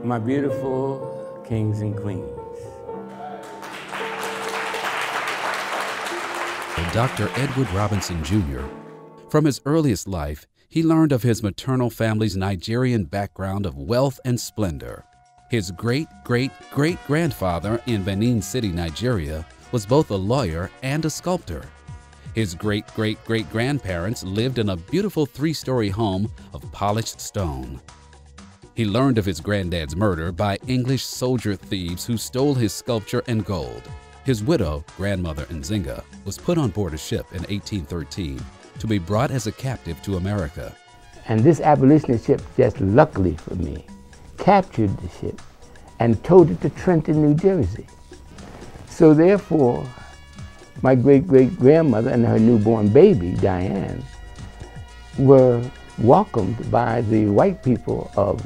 my beautiful kings and queens. Dr. Edward Robinson Jr. From his earliest life, he learned of his maternal family's Nigerian background of wealth and splendor. His great-great-great-grandfather in Benin City, Nigeria, was both a lawyer and a sculptor. His great-great-great-grandparents lived in a beautiful three-story home of polished stone. He learned of his granddad's murder by English soldier thieves who stole his sculpture and gold. His widow, Grandmother Nzinga, was put on board a ship in 1813 to be brought as a captive to America. And this abolitionist ship, just luckily for me, captured the ship and towed it to Trenton, New Jersey. So therefore, my great-great-grandmother and her newborn baby, Diane, were welcomed by the white people of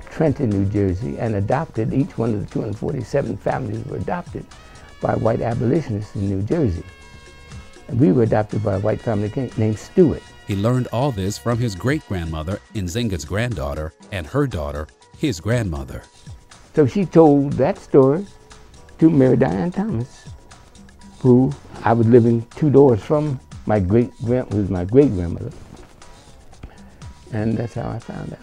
Trenton, New Jersey, and adopted. Each one of the 247 families were adopted by white abolitionists in New Jersey. And we were adopted by a white family named Stewart. He learned all this from his great-grandmother, Nzinga's granddaughter, and her daughter, his grandmother. So she told that story to Mary Diane Thomas, who I was living 2 doors from, my great-grandmother. And that's how I found out.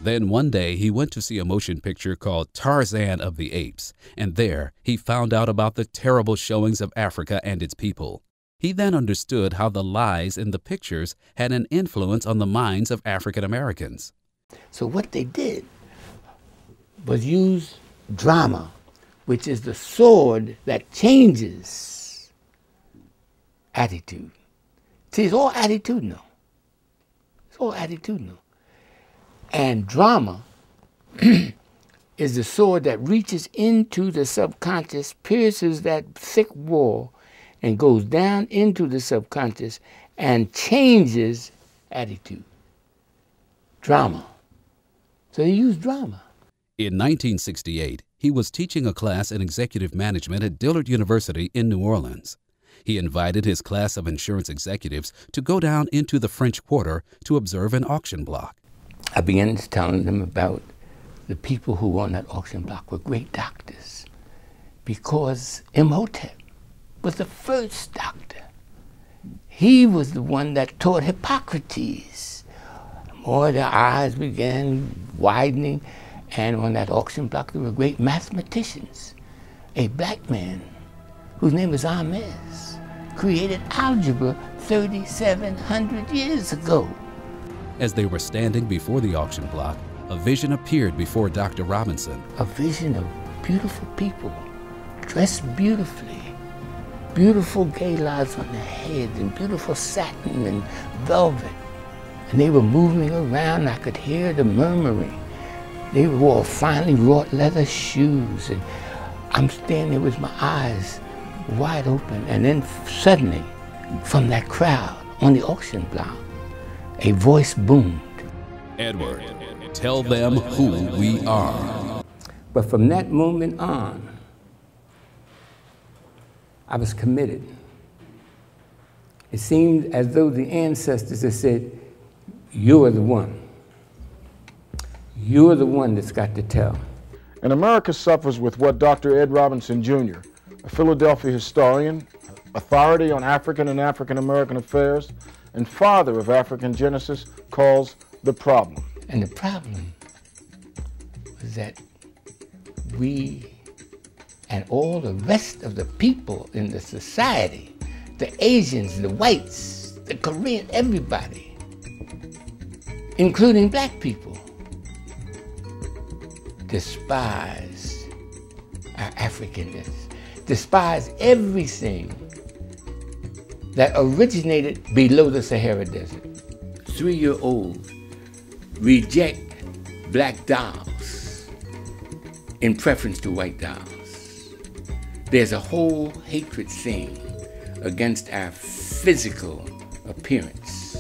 Then one day he went to see a motion picture called Tarzan of the Apes, and there he found out about the terrible showings of Africa and its people. He then understood how the lies in the pictures had an influence on the minds of African Americans. So what they did was use drama, which is the sword that changes attitude. See, it's all attitudinal. It's all attitudinal. And drama is the sword that reaches into the subconscious, pierces that thick wall, and goes down into the subconscious and changes attitude. Drama. So they use drama. In 1968, he was teaching a class in executive management at Dillard University in New Orleans. He invited his class of insurance executives to go down into the French Quarter to observe an auction block. I began telling them about the people who on that auction block were great doctors, because Imhotep was the first doctor. He was the one that taught Hippocrates. More their eyes began widening, and on that auction block there were great mathematicians. A black man whose name is Hermes created algebra 3,700 years ago. As they were standing before the auction block, a vision appeared before Dr. Robinson. A vision of beautiful people, dressed beautifully, beautiful galas on their heads, and beautiful satin and velvet. And they were moving around. I could hear the murmuring. They wore finely wrought leather shoes, and I'm standing there with my eyes wide open. And then suddenly, from that crowd on the auction block, a voice boomed. Edward, tell them who we are. But from that moment on, I was committed. It seemed as though the ancestors had said, "You're the one. You're the one that's got to tell." And America suffers with what Dr. Ed Robinson Jr., a Philadelphia historian, authority on African and African American affairs, and father of African Genesis, calls the problem. And the problem was that we and all the rest of the people in the society, the Asians, the whites, the Koreans, everybody, including black people, despised our Africanness, despised everything that originated below the Sahara Desert. 3-year-olds reject black dolls in preference to white dolls. There's a whole hatred scene against our physical appearance.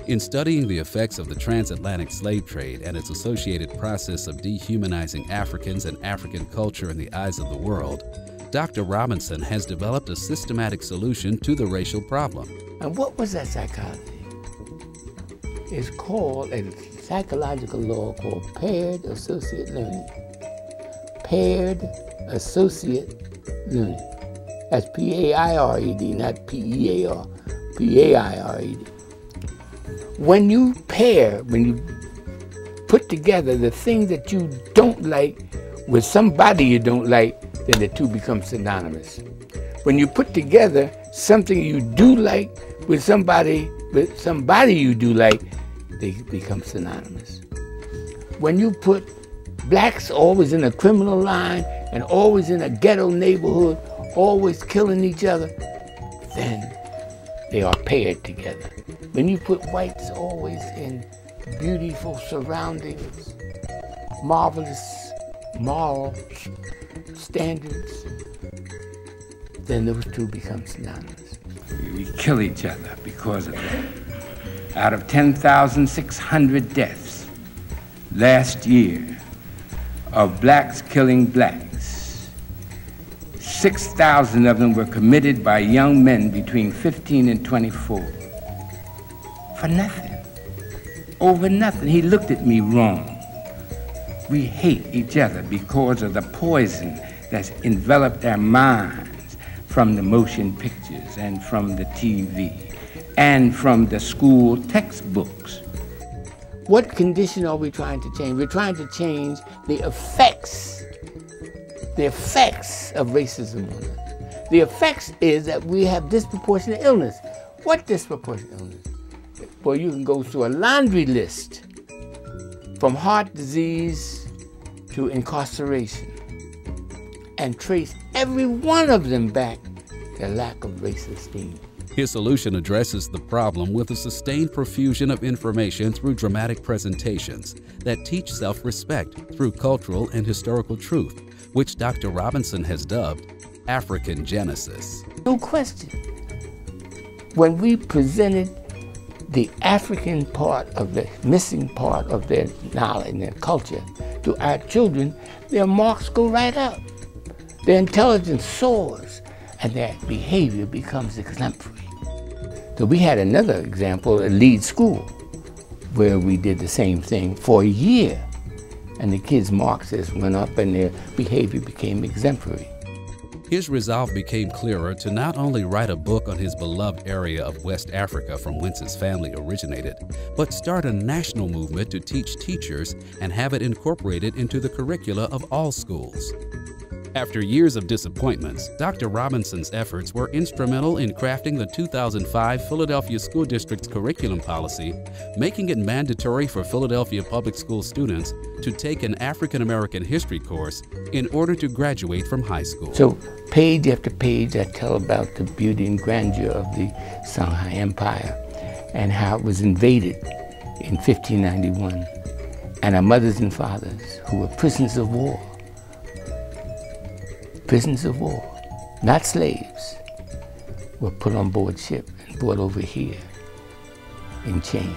In studying the effects of the transatlantic slave trade and its associated process of dehumanizing Africans and African culture in the eyes of the world, Dr. Robinson has developed a systematic solution to the racial problem. And what was that psychology? It's called a psychological law called paired associate learning. paired associate unit. That's P-A-I-R-E-D, not P-E-A-R, P-A-I-R-E-D. When you put together the thing that you don't like with somebody you don't like, then the two become synonymous. When you put together something you do like with somebody you do like, they become synonymous. When you put blacks always in a criminal line and always in a ghetto neighborhood, always killing each other, then they are paired together. When you put whites always in beautiful surroundings, marvelous moral standards, then those two become synonymous. We kill each other because of that. Out of 10,600 deaths last year of blacks killing blacks, 6,000 of them were committed by young men between 15 and 24. For nothing. Over nothing. He looked at me wrong. We hate each other because of the poison that's enveloped our minds from the motion pictures and from the TV and from the school textbooks. What condition are we trying to change? We're trying to change the effects of racism on us. The effects is that we have disproportionate illness. What disproportionate illness? Well, you can go through a laundry list from heart disease to incarceration and trace every one of them back to lack of race esteem. His solution addresses the problem with a sustained profusion of information through dramatic presentations that teach self-respect through cultural and historical truth, which Dr. Robinson has dubbed African Genesis. No question. When we presented the African part of the missing part of their knowledge and their culture to our children, their marks go right up. Their intelligence soars and their behavior becomes exemplary. So we had another example at Leeds School where we did the same thing for a year and the kids' marks just went up and their behavior became exemplary. His resolve became clearer to not only write a book on his beloved area of West Africa from whence his family originated, but start a national movement to teach teachers and have it incorporated into the curricula of all schools. After years of disappointments, Dr. Robinson's efforts were instrumental in crafting the 2005 Philadelphia School District's curriculum policy, making it mandatory for Philadelphia public school students to take an African American history course in order to graduate from high school. So page after page I tell about the beauty and grandeur of the Songhai Empire and how it was invaded in 1591 and our mothers and fathers who were prisoners of war, not slaves, were put on board ship and brought over here in chains.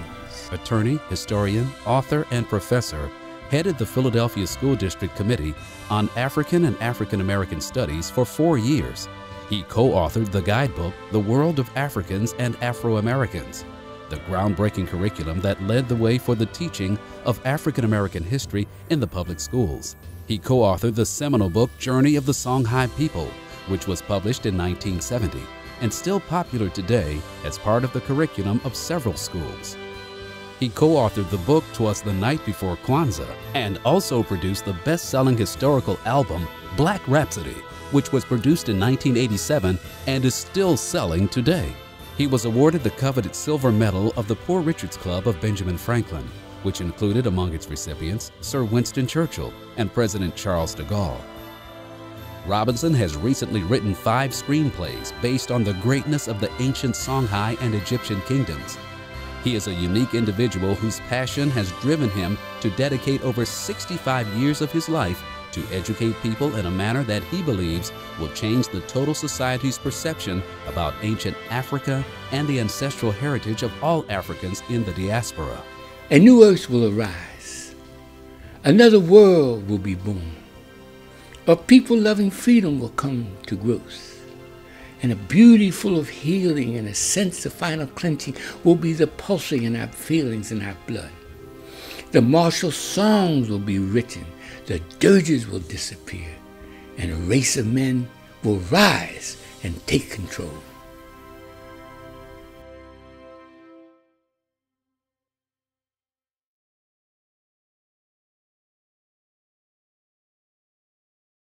Attorney, historian, author, and professor, headed the Philadelphia School District Committee on African and African American Studies for 4 years. He co-authored the guidebook, The World of Africans and Afro-Americans, the groundbreaking curriculum that led the way for the teaching of African American history in the public schools. He co-authored the seminal book, Journey of the Songhai People, which was published in 1970 and still popular today as part of the curriculum of several schools. He co-authored the book "'Twas the Night Before Kwanzaa and also produced the best-selling historical album Black Rhapsody, which was produced in 1987 and is still selling today. He was awarded the coveted Silver Medal of the Poor Richard's Club of Benjamin Franklin, which included among its recipients Sir Winston Churchill and President Charles de Gaulle. Robinson has recently written 5 screenplays based on the greatness of the ancient Songhai and Egyptian kingdoms. He is a unique individual whose passion has driven him to dedicate over 65 years of his life to educate people in a manner that he believes will change the total society's perception about ancient Africa and the ancestral heritage of all Africans in the diaspora. A new earth will arise. Another world will be born. A people loving freedom will come to growth. And a beauty full of healing and a sense of final clenching will be the pulsing in our feelings and our blood. The martial songs will be written the dirges will disappear, and a race of men will rise and take control.